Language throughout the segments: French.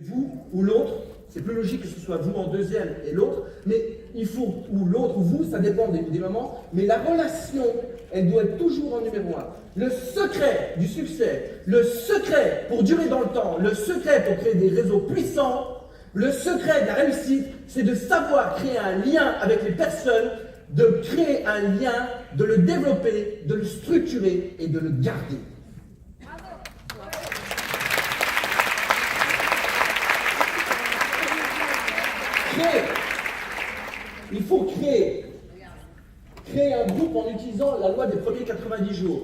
Vous ou l'autre, c'est plus logique que ce soit vous en deuxième et l'autre, mais il faut, ou l'autre ou vous, ça dépend des moments, mais la relation, elle doit être toujours en numéro un. Le secret du succès, le secret pour durer dans le temps, le secret pour créer des réseaux puissants, le secret de la réussite, c'est de savoir créer un lien avec les personnes, de créer un lien, de le développer, de le structurer et de le garder. Il faut créer un groupe en utilisant la loi des premiers 90 jours.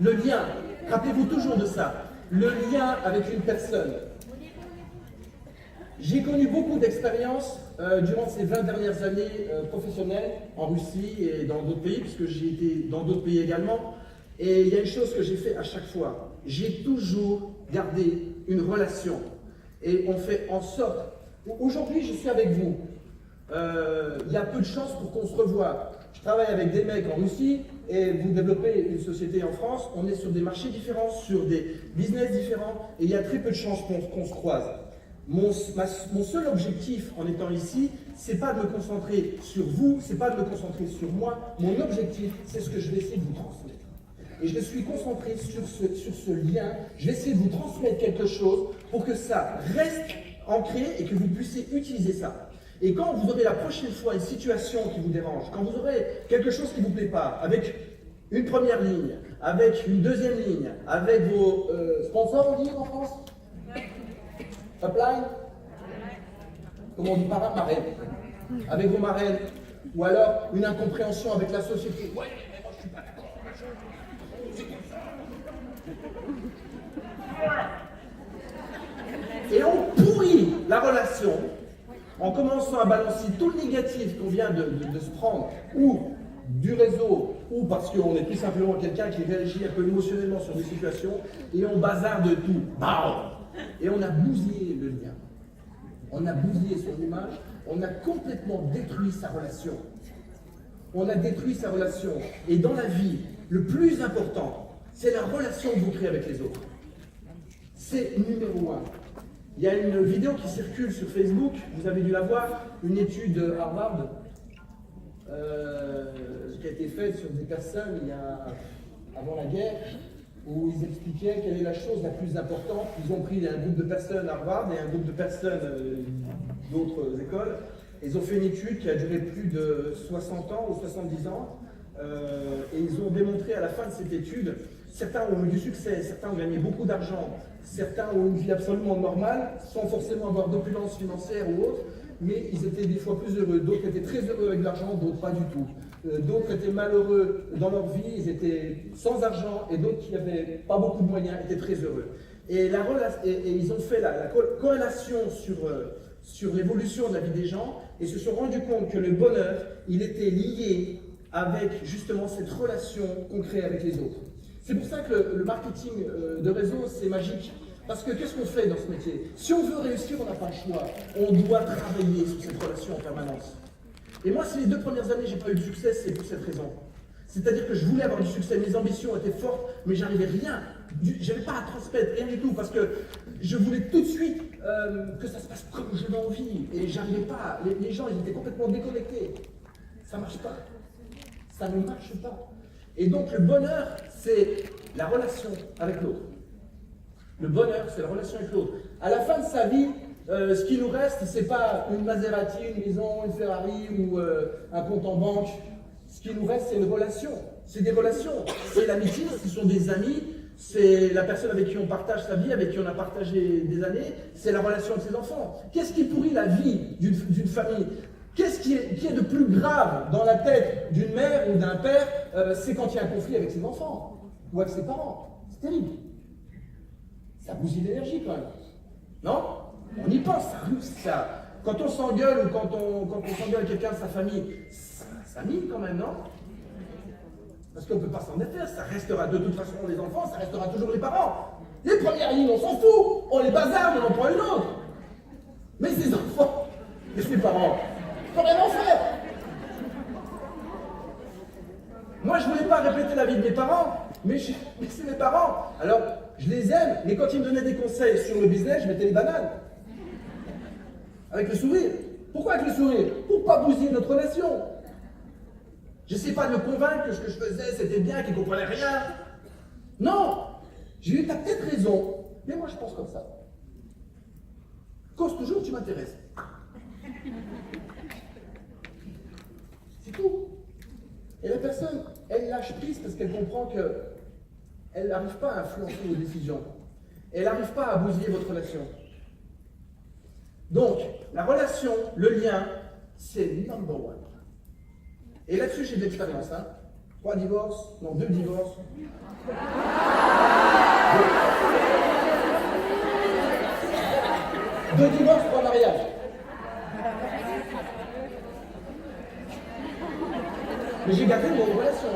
Le lien, rappelez-vous toujours de ça, le lien avec une personne. J'ai connu beaucoup d'expériences durant ces 20 dernières années professionnelles en Russie et dans d'autres pays, puisque j'ai été dans d'autres pays également. Et il y a une chose que j'ai fait à chaque fois, j'ai toujours gardé une relation. Et on fait en sorte. Aujourd'hui, je suis avec vous. Il y a peu de chances pour qu'on se revoie. Je travaille avec des mecs en Russie et vous développez une société en France. On est sur des marchés différents, sur des business différents et il y a très peu de chances qu'on se croise. Mon seul objectif en étant ici, c'est pas de me concentrer sur vous, c'est pas de me concentrer sur moi. Mon objectif, c'est ce que je vais essayer de vous transmettre. Et je suis concentré sur ce lien. Je vais essayer de vous transmettre quelque chose pour que ça reste ancré et que vous puissiez utiliser ça. Et quand vous aurez la prochaine fois une situation qui vous dérange, quand vous aurez quelque chose qui ne vous plaît pas, avec une première ligne, avec une deuxième ligne, avec vos sponsors, on dit en France, upline, comment on dit parrain, marraine, avec vos marraines, ou alors une incompréhension avec la société. Ouais, mais moi je suis pas d'accord. Et on pourrit la relation en commençant à balancer tout le négatif qu'on vient de se prendre, ou du réseau, ou parce qu'on est tout simplement quelqu'un qui réagit un peu émotionnellement sur des situations, et on bazarde tout. Bam! Et on a bousillé le lien. On a bousillé son image, on a complètement détruit sa relation. On a détruit sa relation. Et dans la vie, le plus important, c'est la relation que vous créez avec les autres. C'est numéro un. Il y a une vidéo qui circule sur Facebook, vous avez dû la voir, une étude de Harvard qui a été faite sur des personnes avant la guerre, où ils expliquaient quelle est la chose la plus importante. Ils ont pris un groupe de personnes à Harvard et un groupe de personnes d'autres écoles. Ils ont fait une étude qui a duré plus de 60 ans ou 70 ans. Et ils ont démontré à la fin de cette étude, certains ont eu du succès, certains ont gagné beaucoup d'argent, certains ont une vie absolument normale, sans forcément avoir d'opulence financière ou autre, mais ils étaient des fois plus heureux. D'autres étaient très heureux avec l'argent, d'autres pas du tout. D'autres étaient malheureux dans leur vie, ils étaient sans argent, et d'autres qui n'avaient pas beaucoup de moyens étaient très heureux. Et ils ont fait la corrélation sur l'évolution de la vie des gens, et se sont rendus compte que le bonheur, il était lié avec justement cette relation qu'on crée avec les autres. C'est pour ça que le marketing de réseau, c'est magique. Parce que qu'est-ce qu'on fait dans ce métier? Si on veut réussir, on n'a pas le choix. On doit travailler sur cette relation en permanence. Et moi, si les 2 premières années, j'ai pas eu de succès, c'est pour cette raison. C'est-à-dire que je voulais avoir du succès, mes ambitions étaient fortes, mais j'arrivais rien. J'avais pas à transmettre, rien du tout, parce que je voulais tout de suite que ça se passe comme je l'ai envie. Et j'arrivais pas. Les gens, ils étaient complètement déconnectés. Ça marche pas. Ça ne marche pas. Et donc le bonheur, c'est la relation avec l'autre. Le bonheur, c'est la relation avec l'autre. À la fin de sa vie, ce qui nous reste, c'est pas une Maserati, une maison, une Ferrari ou un compte en banque. Ce qui nous reste, c'est une relation. C'est des relations. C'est l'amitié, ce sont des amis. C'est la personne avec qui on partage sa vie, avec qui on a partagé des années. C'est la relation avec ses enfants. Qu'est-ce qui pourrit la vie d'une famille? Qu'est-ce qui est de plus grave dans la tête d'une mère ou d'un père? C'est quand il y a un conflit avec ses enfants ou avec ses parents. C'est terrible. Ça bousille l'énergie quand même. Non? On y pense, ça. Quand on s'engueule ou quand on s'engueule avec quelqu'un de sa famille, ça mine quand même, non? Parce qu'on ne peut pas s'en défaire, ça restera de toute façon les enfants, ça restera toujours les parents. Les premières lignes, on s'en fout, on les bazarde, on en prend une autre. Mais ces enfants et ces parents, faut rien en faire. Moi, je ne voulais pas répéter la vie de mes parents, mais c'est mes parents. Alors, je les aime, mais quand ils me donnaient des conseils sur le business, je mettais les bananes. Avec le sourire. Pourquoi avec le sourire? Pour pas bousiller notre relation. J'essaie pas de me convaincre que ce que je faisais, c'était bien, qu'ils comprenaient rien. Non! J'ai eu, t'as peut-être raison, mais moi je pense comme ça. Cause toujours, tu m'intéresses. C'est tout. Et la personne, elle lâche prise parce qu'elle comprend qu'elle n'arrive pas à influencer vos décisions. Elle n'arrive pas à bousiller votre relation. Donc, la relation, le lien, c'est number one. Et là-dessus, j'ai de l'expérience. 3 divorces, non, 2 divorces. 2 divorces, 3 mariages. Mais j'ai gardé mon relation.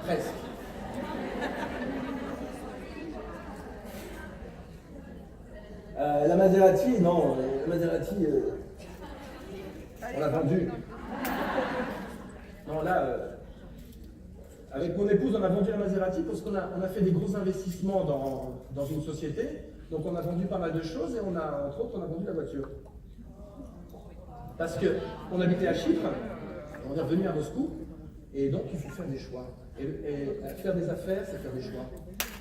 Presque. La Maserati, non, la Maserati, on l'a vendue. Non, là, avec mon épouse, on a vendu la Maserati parce qu'on a fait des gros investissements dans une société. Donc on a vendu pas mal de choses et entre autres, on a vendu la voiture. Parce qu'on habitait à Chypre, on est revenu à Moscou, et donc il faut faire des choix. Et faire des affaires, c'est faire des choix.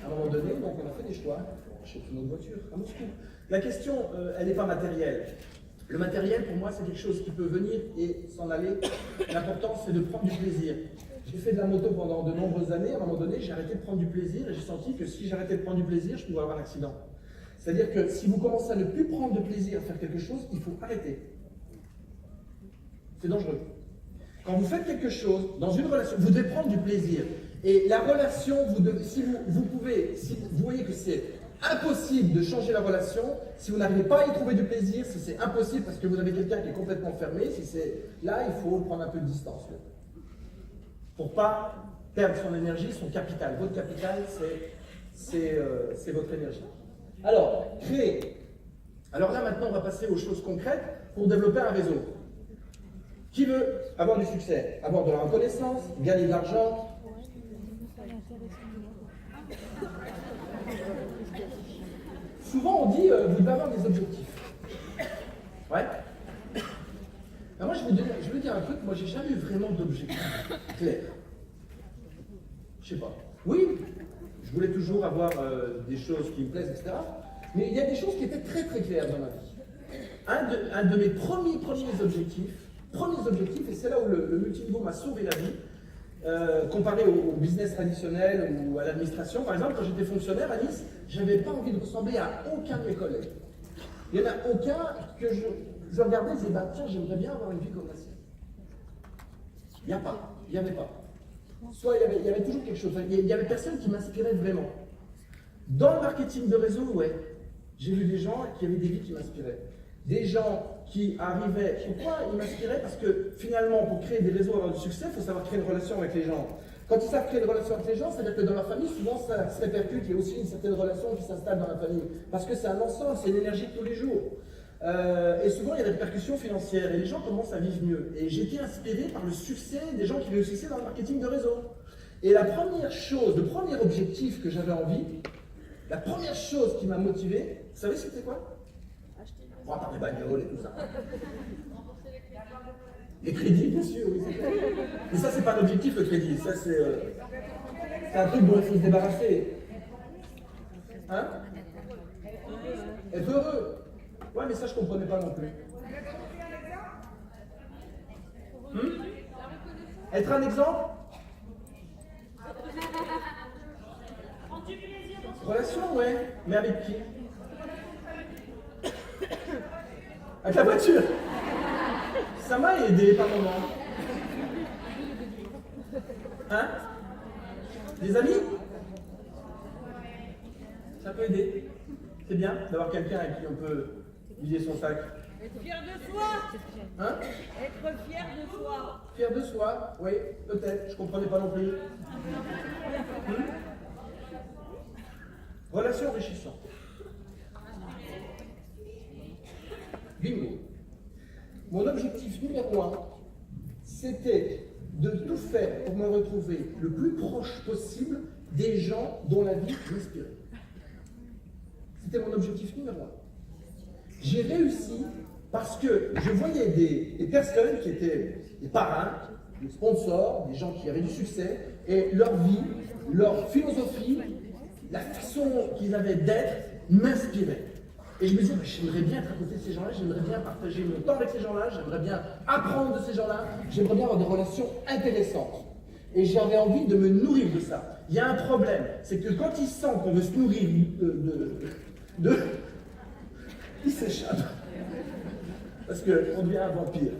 À un moment donné, donc on a fait des choix. J'ai pris notre voiture à Moscou. La question, elle n'est pas matérielle. Le matériel, pour moi, c'est quelque chose qui peut venir et s'en aller. L'important, c'est de prendre du plaisir. J'ai fait de la moto pendant de nombreuses années. À un moment donné, j'ai arrêté de prendre du plaisir et j'ai senti que si j'arrêtais de prendre du plaisir, je pouvais avoir un accident. C'est-à-dire que si vous commencez à ne plus prendre de plaisir à faire quelque chose, il faut arrêter. C'est dangereux. Quand vous faites quelque chose, dans une relation, vous devez prendre du plaisir. Et la relation, si vous voyez que c'est impossible de changer la relation, si vous n'arrivez pas à y trouver du plaisir, si c'est impossible parce que vous avez quelqu'un qui est complètement fermé, si c'est là, il faut prendre un peu de distance. Pour ne pas perdre son énergie, son capital. Votre capital, c'est votre énergie. Alors, créer. Alors là, maintenant, on va passer aux choses concrètes pour développer un réseau. Qui veut avoir du succès, avoir de la reconnaissance, gagner de l'argent? Souvent, on dit, vous devez avoir des objectifs. Ouais. Alors moi, je veux dire un truc, moi, j'ai jamais eu vraiment d'objectif clair. Je sais pas. Oui, je voulais toujours avoir des choses qui me plaisent, etc. Mais il y a des choses qui étaient très très claires dans ma vie. Un de mes premiers objectifs, et c'est là où le multiniveau m'a sauvé la vie, comparé au business traditionnel ou à l'administration. Par exemple, quand j'étais fonctionnaire à Nice, je n'avais pas envie de ressembler à aucun de mes collègues. Il n'y en a aucun que je regardais et disais, bah, tiens, j'aimerais bien avoir une vie comme la sienne. Il n'y avait pas. Soit il y avait toujours quelque chose, il n'y avait personne qui m'inspirait vraiment. Dans le marketing de réseau, ouais, j'ai vu des gens qui avaient des vies qui m'inspiraient. Des gens qui arrivaient. Pourquoi ils m'inspiraient? Parce que finalement, pour créer des réseaux et avoir du succès, il faut savoir créer une relation avec les gens. Quand ils savent créer une relation avec les gens, c'est-à-dire que dans leur famille, souvent ça se répercute, il y a aussi une certaine relation qui s'installe dans la famille. Parce que c'est un ensemble, c'est une énergie de tous les jours. Et souvent, il y a des répercussions financières et les gens commencent à vivre mieux. Et j'ai été inspiré par le succès des gens qui réussissaient dans le marketing de réseau. Et la première chose, le premier objectif que j'avais envie, la première chose qui m'a motivé, vous savez c'était quoi? Pour avoir des bagnoles et tout ça. Les crédits, bien sûr, oui, c'est clair. Mais ça, c'est pas l'objectif, le crédit. Ça, c'est un truc dont il faut se débarrasser. Hein? Être heureux. Ouais, mais ça, je comprenais pas non plus. Être un exemple? Relation, ouais. Mais avec qui? Avec la voiture. Ça m'a aidé par moment. Hein? Des amis? Ça peut aider. C'est bien d'avoir quelqu'un avec qui on peut vider son sac. Être fier de soi. Hein? Être fier de soi. Fier de soi, oui, peut-être. Je comprenais pas non plus. Relation enrichissante. Bingo. Mon objectif numéro 1, c'était de tout faire pour me retrouver le plus proche possible des gens dont la vie m'inspirait. C'était mon objectif numéro 1. J'ai réussi parce que je voyais des personnes qui étaient des parrains, des sponsors, des gens qui avaient du succès, et leur vie, leur philosophie, la façon qu'ils avaient d'être m'inspirait. Et je me disais, j'aimerais bien être à côté de ces gens-là, j'aimerais bien partager mon temps avec ces gens-là, j'aimerais bien apprendre de ces gens-là, j'aimerais bien avoir des relations intéressantes. Et j'avais envie de me nourrir de ça. Il y a un problème, c'est que quand ils sentent qu'on veut se nourrir ils s'échappent. Parce qu'on devient un vampire.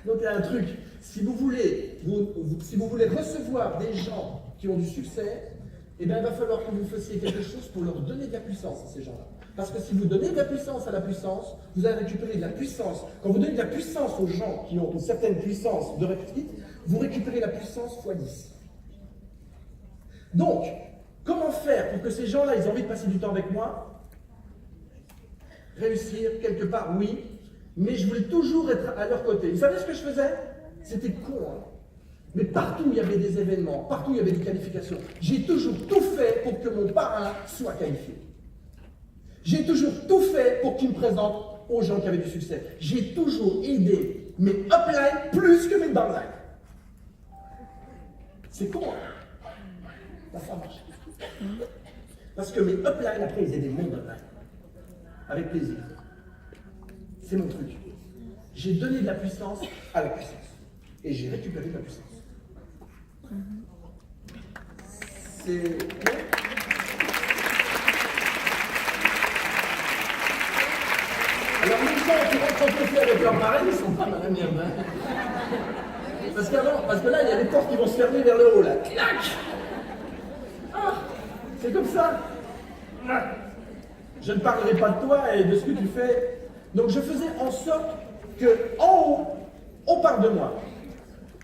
Donc il y a un truc, si vous voulez recevoir des gens qui ont du succès, eh bien il va falloir que vous fassiez quelque chose pour leur donner de la puissance à ces gens-là. Parce que si vous donnez de la puissance à la puissance, vous allez récupérer de la puissance. Quand vous donnez de la puissance aux gens qui ont une certaine puissance de réussite, vous récupérez la puissance x 10. Donc, comment faire pour que ces gens-là, ils aient envie de passer du temps avec moi? Réussir, quelque part, oui, mais je voulais toujours être à leur côté. Vous savez ce que je faisais? C'était con, hein? Mais partout où il y avait des événements, partout où il y avait des qualifications, j'ai toujours tout fait pour que mon parrain soit qualifié. J'ai toujours tout fait pour qu'il me présente aux gens qui avaient du succès. J'ai toujours aidé mes uplines plus que mes downlines. C'est con, hein? Ça marche. Parce que mes uplines, après, ils aidaient mon downline. Avec plaisir. C'est mon truc. J'ai donné de la puissance à la puissance. Et j'ai récupéré de la puissance. C'est... Alors les gens qui rentrent en conflit avec leur marraine, ils ne sont pas dans la merde. Hein. Parce que là, il y a des portes qui vont se fermer vers le haut, là. Clac! Ah, c'est comme ça. Ah. Je ne parlerai pas de toi et de ce que tu fais. Donc je faisais en sorte qu'en haut, on parle de moi.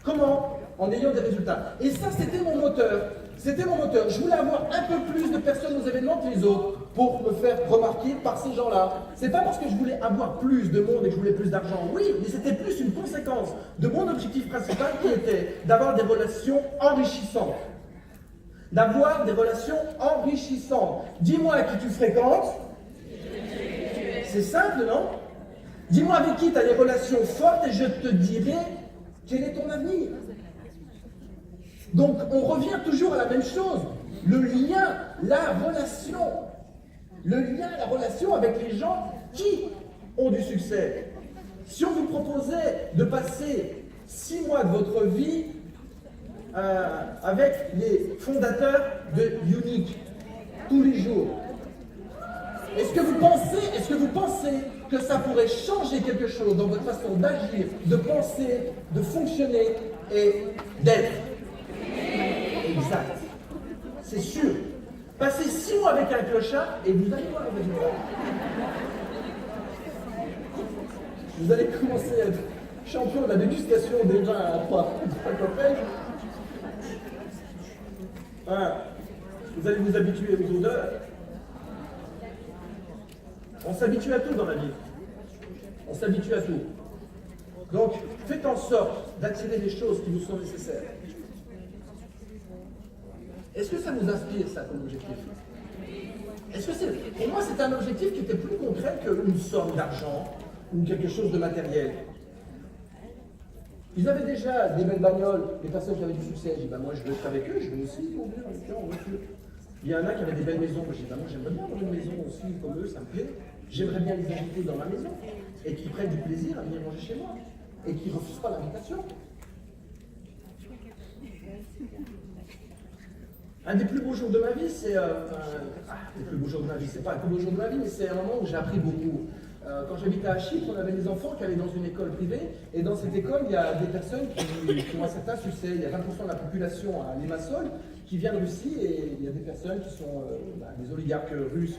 Comment? En ayant des résultats. Et ça, c'était mon moteur. C'était mon moteur. Je voulais avoir un peu plus de personnes aux événements que les autres pour me faire remarquer par ces gens-là. C'est pas parce que je voulais avoir plus de monde et que je voulais plus d'argent. Oui, mais c'était plus une conséquence de mon objectif principal qui était d'avoir des relations enrichissantes. D'avoir des relations enrichissantes. Dis-moi à qui tu fréquentes. C'est simple, non? Dis-moi avec qui tu as des relations fortes et je te dirai quel est ton avenir. Donc, on revient toujours à la même chose. Le lien, la relation. Le lien, la relation avec les gens qui ont du succès. Si on vous proposait de passer 6 mois de votre vie avec les fondateurs de Unique, tous les jours, est-ce que vous pensez que ça pourrait changer quelque chose dans votre façon d'agir, de penser, de fonctionner et d'être? Exact. C'est sûr. Passez 6 mois avec un clochard et vous allez voir le résultat. Vous allez commencer à être champion de la dégustation des vins à 3 cocktails. Vous allez vous habituer aux odeurs. On s'habitue à tout dans la vie. On s'habitue à tout. Donc, faites en sorte d'attirer les choses qui vous sont nécessaires. Est-ce que ça vous inspire, ça, comme objectif? Est-ce que c'est... Pour moi, c'est un objectif qui était plus concret qu'une somme d'argent ou quelque chose de matériel. Ils avaient déjà des belles bagnoles, les personnes qui avaient du succès. J'ai dit, moi, je veux être avec eux, je veux aussi conduire avec eux en voiture. Il y en a qui avaient des belles maisons. J'ai dit, moi, j'aimerais bien avoir une maison aussi comme eux, ça me plaît. J'aimerais bien les inviter dans ma maison et qu'ils prennent du plaisir à venir manger chez moi et qu'ils ne refusent pas l'invitation. Un des plus beaux jours de ma vie, c'est... des plus beaux jours de ma vie, c'est pas un plus beau jour de ma vie, mais c'est un moment où j'ai appris beaucoup. Quand j'habitais à Chypre, on avait des enfants qui allaient dans une école privée, et dans cette école, il y a des personnes qui ont un certain succès. Il y a 20% de la population à Limassol qui vient de Russie, et il y a des personnes qui sont des oligarques russes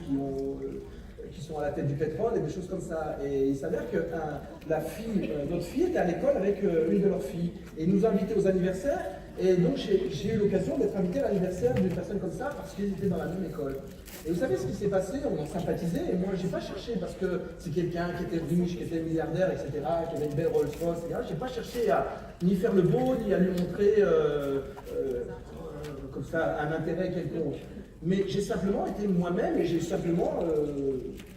qui sont à la tête du pétrole et des choses comme ça. Et il s'avère que notre fille était à l'école avec une de leurs filles, et nous invitait aux anniversaires. Et donc j'ai eu l'occasion d'être invité à l'anniversaire d'une personne comme ça parce qu'ils étaient dans la même école. Et vous savez ce qui s'est passé? On a sympathisé et moi j'ai pas cherché parce que c'est quelqu'un qui était riche, qui était milliardaire, etc., qui avait une belle Rolls Royce, etc. J'ai pas cherché à ni faire le beau, ni à lui montrer comme ça un intérêt quelconque. Mais j'ai simplement été moi-même et j'ai simplement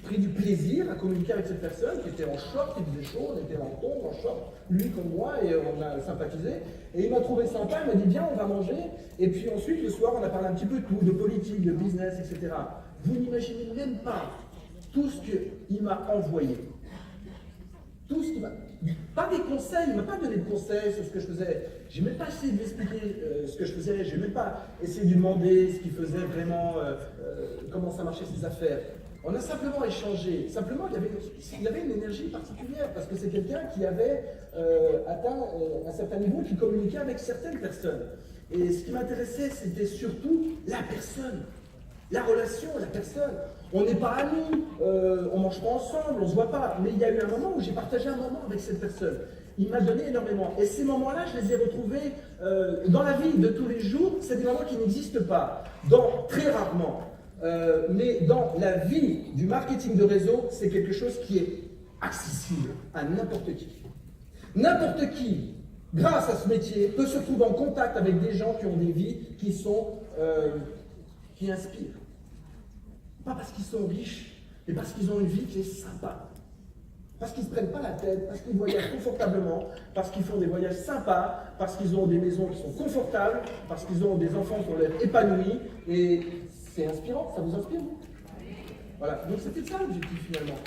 pris du plaisir à communiquer avec cette personne qui était en short, qui faisait chaud, on était en tongs, en short, lui comme moi, et on a sympathisé. Et il m'a trouvé sympa, il m'a dit viens, on va manger. Et puis ensuite, le soir, on a parlé un petit peu de tout, de politique, de business, etc. Vous n'imaginez même pas tout ce qu'il m'a envoyé. Tout ce qu'il m'a... Pas des conseils, il ne m'a pas donné de conseils sur ce que je faisais. Je n'ai même pas essayé de lui expliquer ce que je faisais. Je n'ai même pas essayé de lui demander ce qu'il faisait vraiment, comment ça marchait ses affaires. On a simplement échangé. Simplement, il y avait une énergie particulière parce que c'est quelqu'un qui avait atteint un certain niveau, qui communiquait avec certaines personnes. Et ce qui m'intéressait, c'était surtout la personne. La relation, la personne. On n'est pas amis, on mange pas ensemble, on se voit pas. Mais il y a eu un moment où j'ai partagé un moment avec cette personne. Il m'a donné énormément. Et ces moments-là, je les ai retrouvés dans la vie de tous les jours. C'est des moments qui n'existent pas, très rarement. Mais dans la vie du marketing de réseau, c'est quelque chose qui est accessible à n'importe qui. N'importe qui, grâce à ce métier, peut se trouver en contact avec des gens qui ont des vies qui inspirent. Pas parce qu'ils sont riches, mais parce qu'ils ont une vie qui est sympa. Parce qu'ils ne se prennent pas la tête, parce qu'ils voyagent confortablement, parce qu'ils font des voyages sympas, parce qu'ils ont des maisons qui sont confortables, parce qu'ils ont des enfants qui ont l'air épanouis. Et c'est inspirant, ça vous inspire, vous? Voilà, donc c'était ça l'objectif finalement.